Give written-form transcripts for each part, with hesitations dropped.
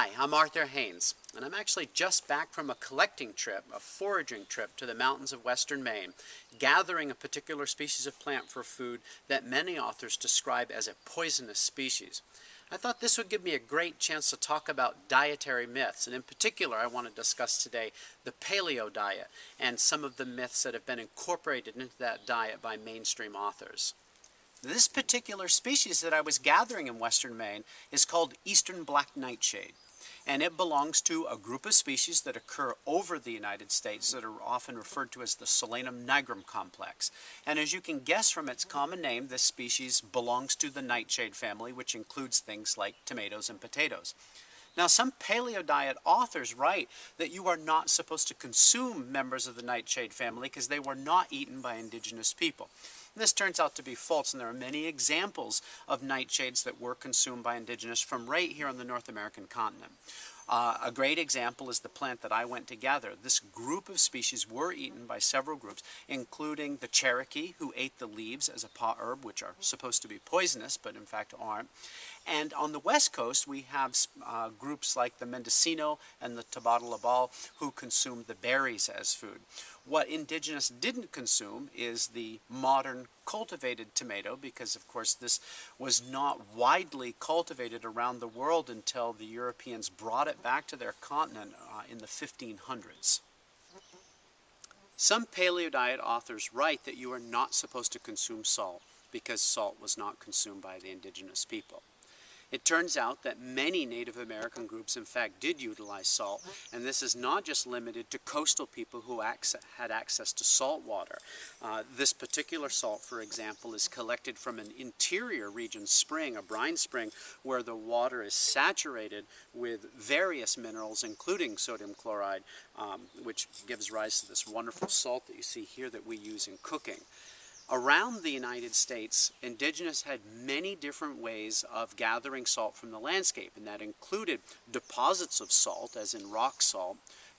Hi, I'm Arthur Haines, and I'm actually just back from a collecting trip, a foraging trip to the mountains of western Maine, gathering a particular species of plant for food that many authors describe as a poisonous species. I thought this would give me a great chance to talk about dietary myths, and in particular I want to discuss today the Paleo Diet and some of the myths that have been incorporated into that diet by mainstream authors. This particular species that I was gathering in western Maine is called eastern black nightshade, and it belongs to a group of species that occur over the United States that are often referred to as the Solanum nigrum complex. And as you can guess from its common name, this species belongs to the nightshade family, which includes things like tomatoes and potatoes. Now, some paleo diet authors write that you are not supposed to consume members of the nightshade family because they were not eaten by indigenous people. This turns out to be false, and there are many examples of nightshades that were consumed by indigenous from right here on the North American continent. A great example is the plant that I went to gather. This group of species were eaten by several groups, including the Cherokee, who ate the leaves as a pot herb, which are supposed to be poisonous, but in fact aren't. And on the west coast, we have groups like the Mendocino and the Tabatalabal who consume the berries as food. What indigenous didn't consume is the modern cultivated tomato, because of course this was not widely cultivated around the world until the Europeans brought it back to their continent in the 1500s. Some paleo diet authors write that you are not supposed to consume salt because salt was not consumed by the indigenous people. It turns out that many Native American groups in fact did utilize salt, and this is not just limited to coastal people who had access to salt water. This particular salt, for example, is collected from an interior region spring, a brine spring, where the water is saturated with various minerals, including sodium chloride, which gives rise to this wonderful salt that you see here that we use in cooking. Around the United States, indigenous had many different ways of gathering salt from the landscape, and that included deposits of salt, as in rock salt,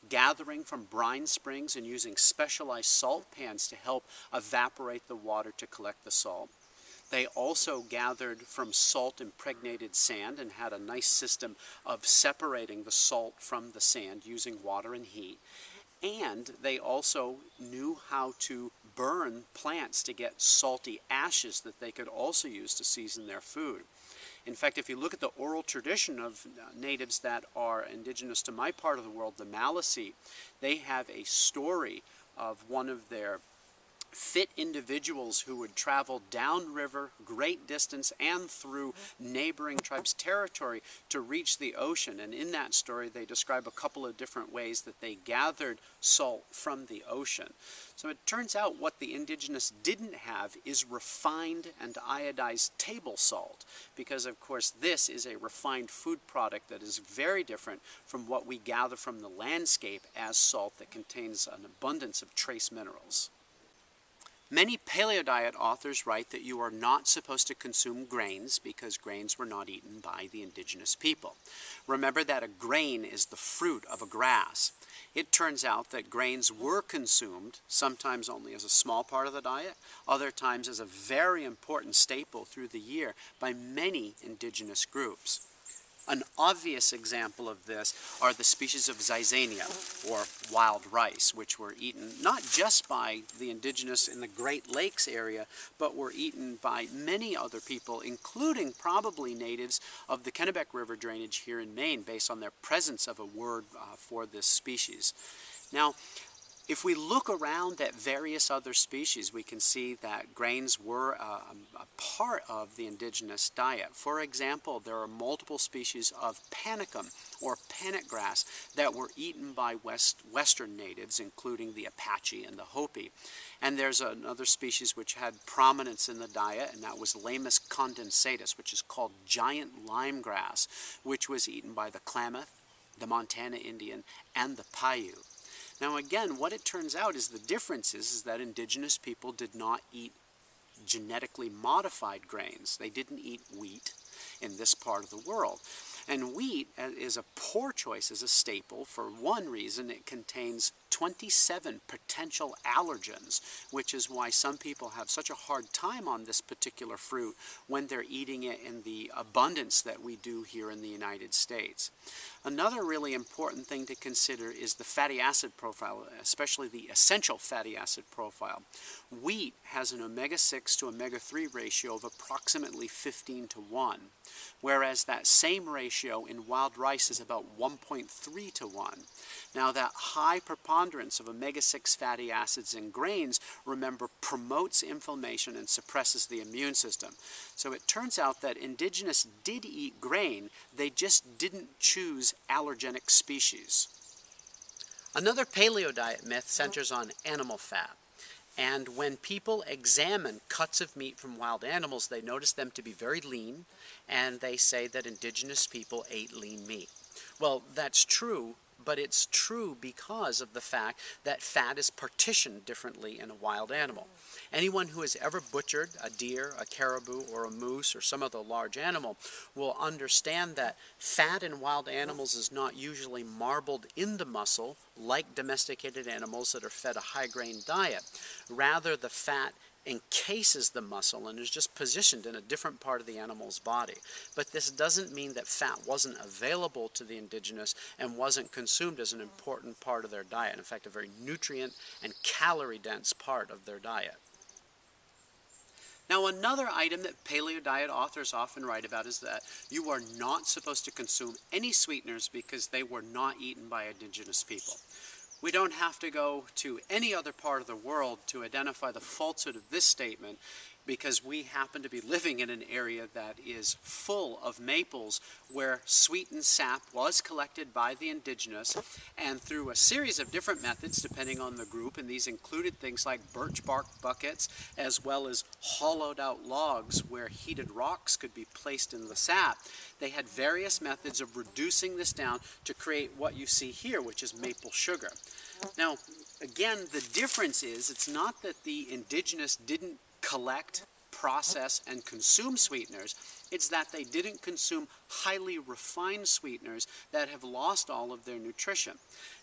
gathering from brine springs and using specialized salt pans to help evaporate the water to collect the salt. They also gathered from salt-impregnated sand and had a nice system of separating the salt from the sand using water and heat. And they also knew how to burn plants to get salty ashes that they could also use to season their food. In fact, if you look at the oral tradition of natives that are indigenous to my part of the world, the Maliseet, they have a story of one of their fit individuals who would travel downriver, great distance, and through neighboring tribes' territory to reach the ocean. And in that story, they describe a couple of different ways that they gathered salt from the ocean. So it turns out what the indigenous didn't have is refined and iodized table salt, because of course this is a refined food product that is very different from what we gather from the landscape as salt that contains an abundance of trace minerals. Many paleo diet authors write that you are not supposed to consume grains because grains were not eaten by the indigenous people. Remember that a grain is the fruit of a grass. It turns out that grains were consumed, sometimes only as a small part of the diet, other times as a very important staple through the year by many indigenous groups. An obvious example of this are the species of zizania, or wild rice, which were eaten not just by the indigenous in the Great Lakes area, but were eaten by many other people, including probably natives of the Kennebec River drainage here in Maine, based on their presence of a word for this species. Now, if we look around at various other species, we can see that grains were a part of the indigenous diet. For example, there are multiple species of panicum, or panic grass, that were eaten by western natives, including the Apache and the Hopi. And there's another species which had prominence in the diet, and that was Lamus condensatus, which is called giant lime grass, which was eaten by the Klamath, the Montana Indian, and the Paiute. Now again, what it turns out is the difference is that indigenous people did not eat genetically modified grains. They didn't eat wheat in this part of the world. And wheat is a poor choice as a staple for one reason: it contains 27 potential allergens, which is why some people have such a hard time on this particular fruit when they're eating it in the abundance that we do here in the United States. Another really important thing to consider is the fatty acid profile, especially the essential fatty acid profile. Wheat has an omega-6 to omega-3 ratio of approximately 15 to 1, whereas that same ratio in wild rice is about 1.3 to 1. Now, that high preponderance of omega-6 fatty acids in grains, remember, promotes inflammation and suppresses the immune system. So it turns out that indigenous did eat grain, they just didn't choose allergenic species. Another paleo diet myth centers on animal fat. And when people examine cuts of meat from wild animals, they notice them to be very lean, and they say that indigenous people ate lean meat. Well, that's true, but it's true because of the fact that fat is partitioned differently in a wild animal. Anyone who has ever butchered a deer, a caribou, or a moose, or some other large animal will understand that fat in wild animals is not usually marbled in the muscle like domesticated animals that are fed a high-grain diet. Rather, the fat encases the muscle and is just positioned in a different part of the animal's body. But this doesn't mean that fat wasn't available to the indigenous and wasn't consumed as an important part of their diet. In fact, a very nutrient and calorie-dense part of their diet. Now, another item that paleo diet authors often write about is that you are not supposed to consume any sweeteners because they were not eaten by indigenous people. We don't have to go to any other part of the world to identify the falsehood of this statement, because we happen to be living in an area that is full of maples where sweetened sap was collected by the indigenous, and through a series of different methods depending on the group, and these included things like birch bark buckets as well as hollowed out logs where heated rocks could be placed in the sap. They had various methods of reducing this down to create what you see here, which is maple sugar. Now, again, the difference is it's not that the indigenous didn't collect, process, and consume sweeteners. It's that they didn't consume highly refined sweeteners that have lost all of their nutrition.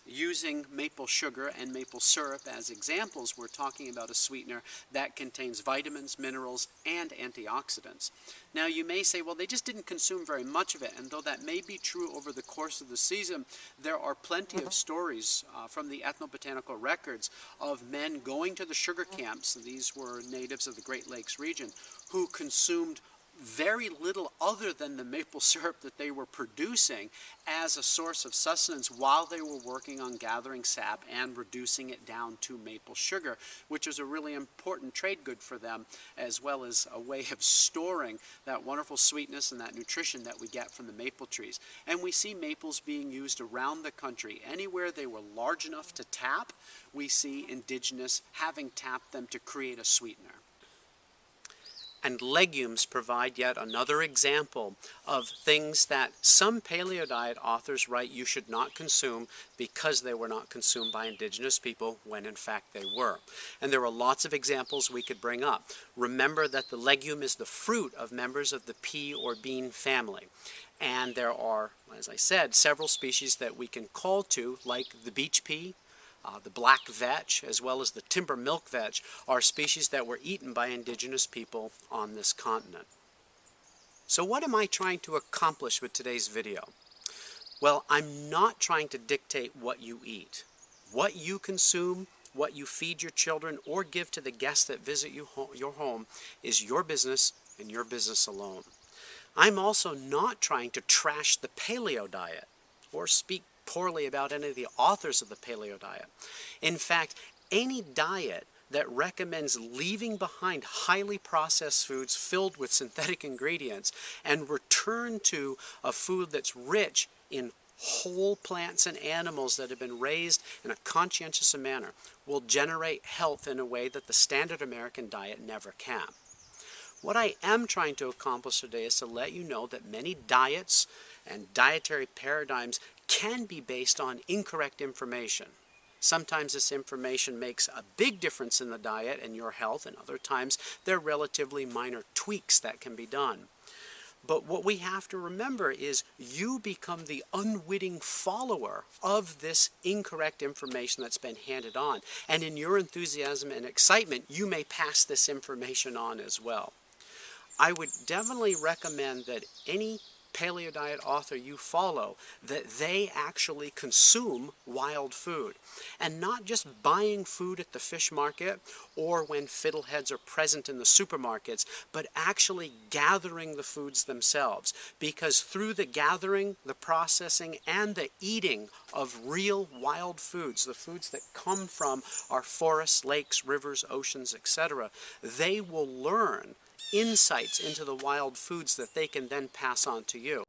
Using maple sugar and maple syrup as examples, we're talking about a sweetener that contains vitamins, minerals, and antioxidants. Now, you may say, well, they just didn't consume very much of it, and though that may be true over the course of the season, there are plenty of stories from the ethnobotanical records of men going to the sugar camps, these were natives of the Great Lakes region, who consumed very little other than the maple syrup that they were producing as a source of sustenance while they were working on gathering sap and reducing it down to maple sugar, which was a really important trade good for them, as well as a way of storing that wonderful sweetness and that nutrition that we get from the maple trees. And we see maples being used around the country. Anywhere they were large enough to tap, we see indigenous having tapped them to create a sweetener. And legumes provide yet another example of things that some paleo diet authors write you should not consume because they were not consumed by indigenous people, when in fact they were. And there are lots of examples we could bring up. Remember that the legume is the fruit of members of the pea or bean family. And there are, as I said, several species that we can call to, like the beach pea, the black vetch, as well as the timber milk vetch, are species that were eaten by indigenous people on this continent. So what am I trying to accomplish with today's video? Well, I'm not trying to dictate what you eat. What you consume, what you feed your children, or give to the guests that visit your home is your business and your business alone. I'm also not trying to trash the paleo diet or speak poorly about any of the authors of the paleo diet. In fact, any diet that recommends leaving behind highly processed foods filled with synthetic ingredients and return to a food that's rich in whole plants and animals that have been raised in a conscientious manner will generate health in a way that the standard American diet never can. What I am trying to accomplish today is to let you know that many diets and dietary paradigms can be based on incorrect information. Sometimes this information makes a big difference in the diet and your health, and other times there are relatively minor tweaks that can be done. But what we have to remember is you become the unwitting follower of this incorrect information that's been handed on. And in your enthusiasm and excitement, you may pass this information on as well. I would definitely recommend that any Paleo Diet author you follow, that they actually consume wild food. And not just buying food at the fish market or when fiddleheads are present in the supermarkets, but actually gathering the foods themselves. Because through the gathering, the processing, and the eating of real wild foods, the foods that come from our forests, lakes, rivers, oceans, etc., they will learn insights into the wild foods that they can then pass on to you.